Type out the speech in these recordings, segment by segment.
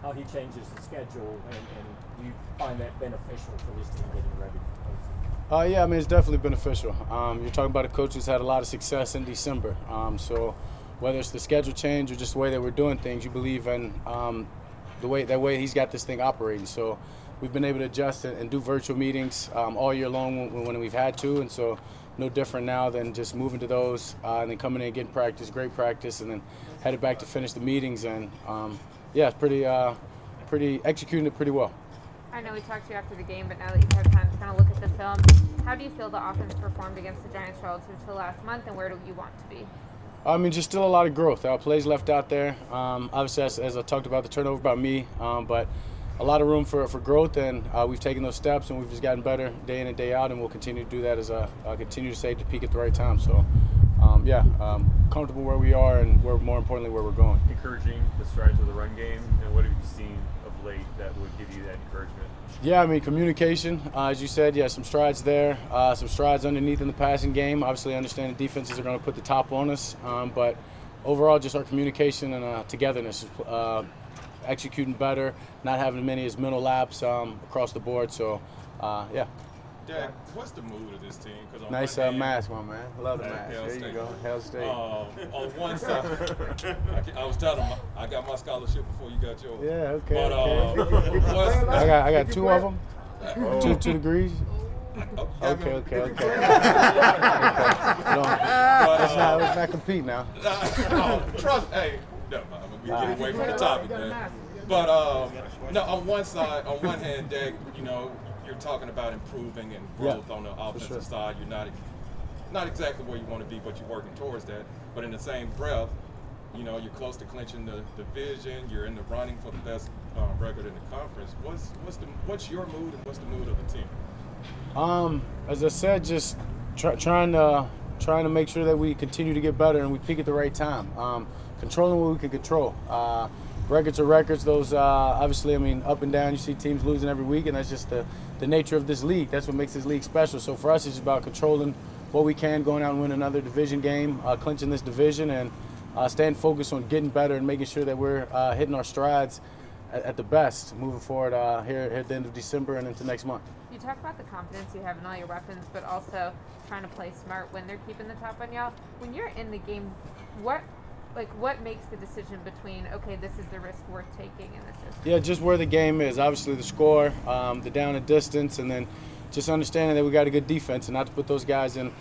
how he changes the schedule, and you find that beneficial for this team getting ready for postseason? Yeah, I mean, it's definitely beneficial. You're talking about a coach who's had a lot of success in December. So whether it's the schedule change or just the way that we're doing things, you believe in the way he's got this thing operating. So we've been able to adjust and do virtual meetings all year long when we've had to, and so no different now than just moving to those and then coming in and getting practice, great practice, and then headed back to finish the meetings. And yeah, it's pretty executing it pretty well. I know we talked to you after the game, but now that you've had time to kind of look at the film, how do you feel the offense performed against the Giants relative to last month, and where do you want to be? I mean, just still a lot of growth. Plays left out there. Obviously, as I talked about the turnover about me, but a lot of room for growth, and we've taken those steps, and we've just gotten better day in and day out, and we'll continue to do that as I continue to say to peak at the right time. So, yeah, comfortable where we are, and more importantly where we're going. Encouraging the strides of the run game, and what have you seen of late that would give you that encouragement? Yeah, I mean, communication, as you said, yeah, some strides there, some strides underneath in the passing game. Obviously, I understand the defenses are going to put the top on us, but overall, just our communication and togetherness, executing better, not having many as mental laps across the board. So, yeah. Dak, what's the mood of this team? Nice mask, my man. Love the mask. There you go. Hell State. On one side, I was telling him I got my scholarship before you got yours. Yeah, okay. But I got two of them. Two degrees. Okay. Let's not compete now. Trust, hey, no, we get away from the topic, man. But no, on one side, on one hand, Dak, you know, you're talking about improving and growth on the offensive side. You're not exactly where you want to be, but you're working towards that. But in the same breath, you know, you're close to clinching the division. You're in the running for the best record in the conference. What's your mood, and what's the mood of the team? As I said, just trying to make sure that we continue to get better and we peak at the right time. Controlling what we can control. Records are records. Those obviously, I mean, up and down. You see teams losing every week, and that's just the nature of this league. That's what makes this league special. So for us, it's about controlling what we can, going out and win another division game, clinching this division, and staying focused on getting better and making sure that we're hitting our strides at the best moving forward here at the end of December and into next month. You talk about the confidence you have in all your weapons, but also trying to play smart when they're keeping the top on y'all. When you're in the game, what makes the decision between, okay, this is the risk worth taking in this instance? Yeah, just where the game is. Obviously the score, the down and distance, and then just understanding that we got a good defense and not to put those guys in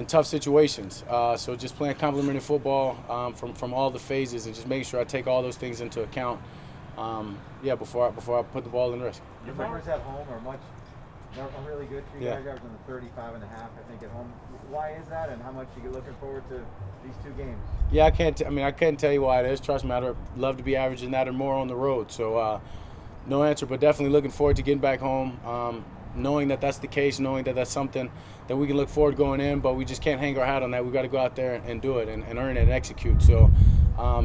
tough situations. So just playing complementary football from all the phases and just making sure I take all those things into account before I put the ball in risk. Your numbers at home are really good for you guys. You're averaging 35.5, I think, at home. Why is that, and how much are you looking forward to these two games? Yeah, I can't tell you why it is. Trust me, I'd love to be averaging that or more on the road. So no answer, but definitely looking forward to getting back home, knowing that that's the case, knowing that that's something that we can look forward to going in, but we just can't hang our hat on that. We've got to go out there and do it and earn it and execute. So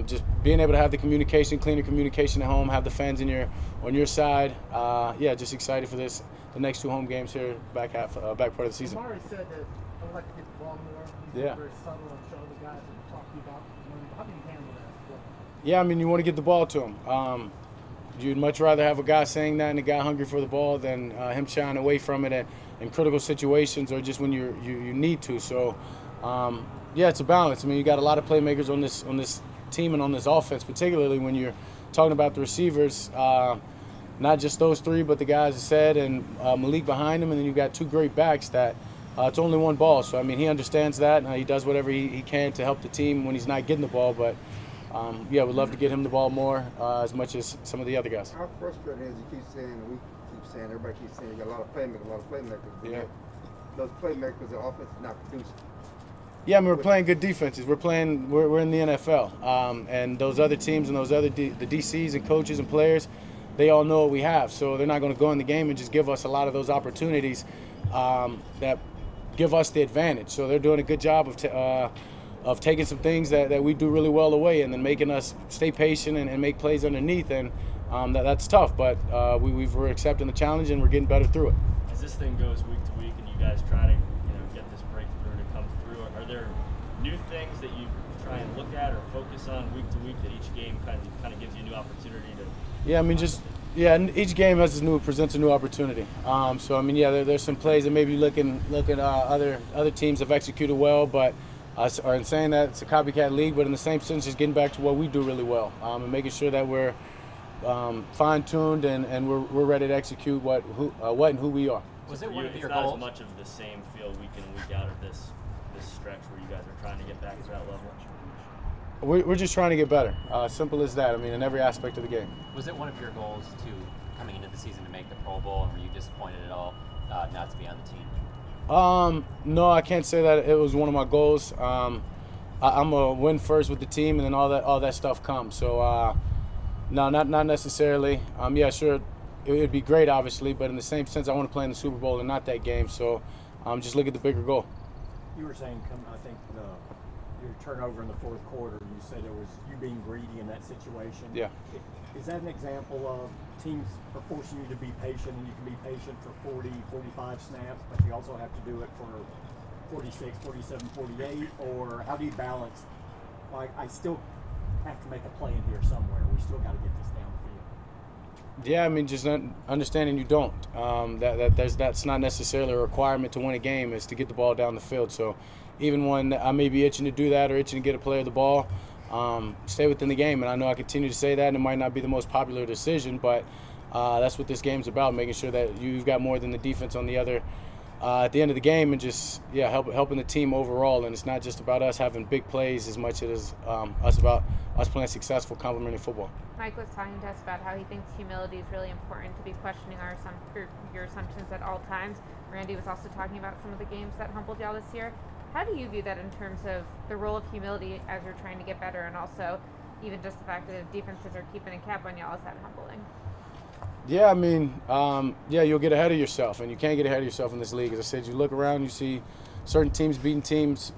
just being able to have the communication, cleaner communication at home, have the fans on your side. Just excited for the next two home games here, back part of the season. Amari said that I would like to get the ball more. He's very subtle and show the guys and talk to you about. How do you handle that? Yeah, I mean, you want to get the ball to him. You'd much rather have a guy saying that and a guy hungry for the ball than him shying away from it in critical situations or just when you need to. So, it's a balance. I mean, you got a lot of playmakers on this team and on this offense, particularly when you're talking about the receivers. Not just those three, but the guys I said, and Malik behind him, and then you've got two great backs that it's only one ball. So, I mean, he understands that. He does whatever he can to help the team when he's not getting the ball. But, we'd love to get him the ball more as much as some of the other guys. How frustrating is you keep saying, we keep saying, everybody keeps saying you got a lot of playmakers, but Yeah. Those playmakers, the offense is not producing. Yeah, I mean, we're playing good defenses. We're in the NFL. And those other teams and those other the DCs and coaches and players, they all know what we have, so they're not going to go in the game and just give us a lot of those opportunities that give us the advantage. So they're doing a good job of taking some things that we do really well away and then making us stay patient and make plays underneath, and that's tough, but we're accepting the challenge and we're getting better through it. As this thing goes week to week and you guys try to get this breakthrough to come through, are there new things that you try and look at or focus on week to week that each game kind of gives you a new opportunity to Yeah, I mean, and each game presents a new opportunity. So I mean, yeah, there's some plays that maybe look at other teams have executed well, but are in saying that it's a copycat league, but in the same sense, just getting back to what we do really well, and making sure that we're fine-tuned and we're ready to execute what and who we are. Was it one of your goals? It's not goals? as much of the same feel week in and week out of this stretch where you guys are trying to get back to that level. We're just trying to get better. Simple as that. I mean, in every aspect of the game. Was it one of your goals coming into the season to make the Pro Bowl, and were you disappointed at all not to be on the team? No, I can't say that it was one of my goals. I'm a win first with the team, and then all that stuff comes. So, no, not necessarily. Yeah, sure, it would be great, obviously, but in the same sense, I want to play in the Super Bowl and not that game. So, just look at the bigger goal. You were saying, I think your turnover in the fourth quarter, you said it was you being greedy in that situation. Yeah. Is that an example of teams are forcing you to be patient, and you can be patient for 40, 45 snaps, but you also have to do it for 46, 47, 48? Or how do you balance, like, I still have to make a play in here somewhere. We still got to get this down the field. Yeah, I mean, just understanding you don't. That's not necessarily a requirement to win a game, is to get the ball down the field. So even when I may be itching to do that or itching to get a player the ball, stay within the game. And I know I continue to say that, and it might not be the most popular decision, but that's what this game's about, making sure that you've got more than the defense on the other at the end of the game, and just helping the team overall. And it's not just about us having big plays as much as us playing successful, complementary football. Mike was talking to us about how he thinks humility is really important, to be questioning your assumptions at all times. Randy was also talking about some of the games that humbled y'all this year. How do you view that in terms of the role of humility as you're trying to get better, and also even just the fact that if defenses are keeping a cap on y'all, is that humbling? Yeah, I mean, you'll get ahead of yourself, and you can't get ahead of yourself in this league. As I said, you look around, you see certain teams beating teams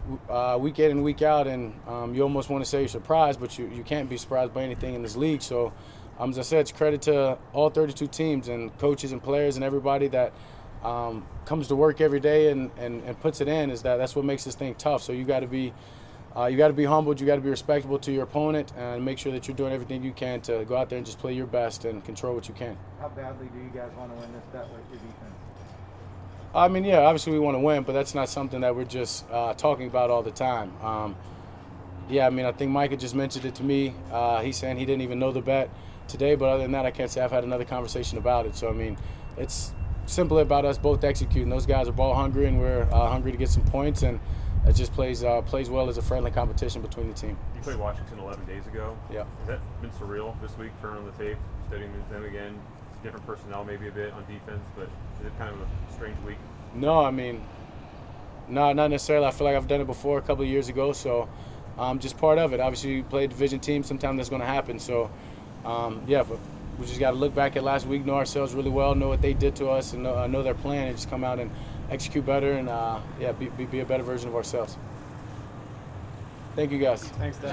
week in and week out, and you almost want to say you're surprised, but you can't be surprised by anything in this league. So, as I said, it's credit to all 32 teams and coaches and players and everybody that comes to work every day and puts it in. That's what makes this thing tough. So you got to be humbled. You got to be respectable to your opponent, and make sure that you're doing everything you can to go out there and just play your best and control what you can. How badly do you guys want to win this bet with your defense? I mean, yeah, obviously we want to win, but that's not something that we're just talking about all the time. Yeah, I mean, I think Mike had just mentioned it to me. He's saying he didn't even know the bet today, but other than that, I can't say I've had another conversation about it. So, I mean, it's simply about us both executing. Those guys are ball hungry, and we're hungry to get some points, and it just plays well as a friendly competition between the team. You played Washington 11 days ago. Yeah. Has that been surreal this week, turning on the tape, studying them again? Different personnel maybe a bit on defense, but is it kind of a strange week? No, I mean, not necessarily. I feel like I've done it before a couple of years ago, so just part of it. Obviously, you play a division team, sometimes that's going to happen. So, but we just got to look back at last week, know ourselves really well, know what they did to us, and know their plan, and just come out and execute better and be a better version of ourselves. Thank you, guys. Thanks, Dad.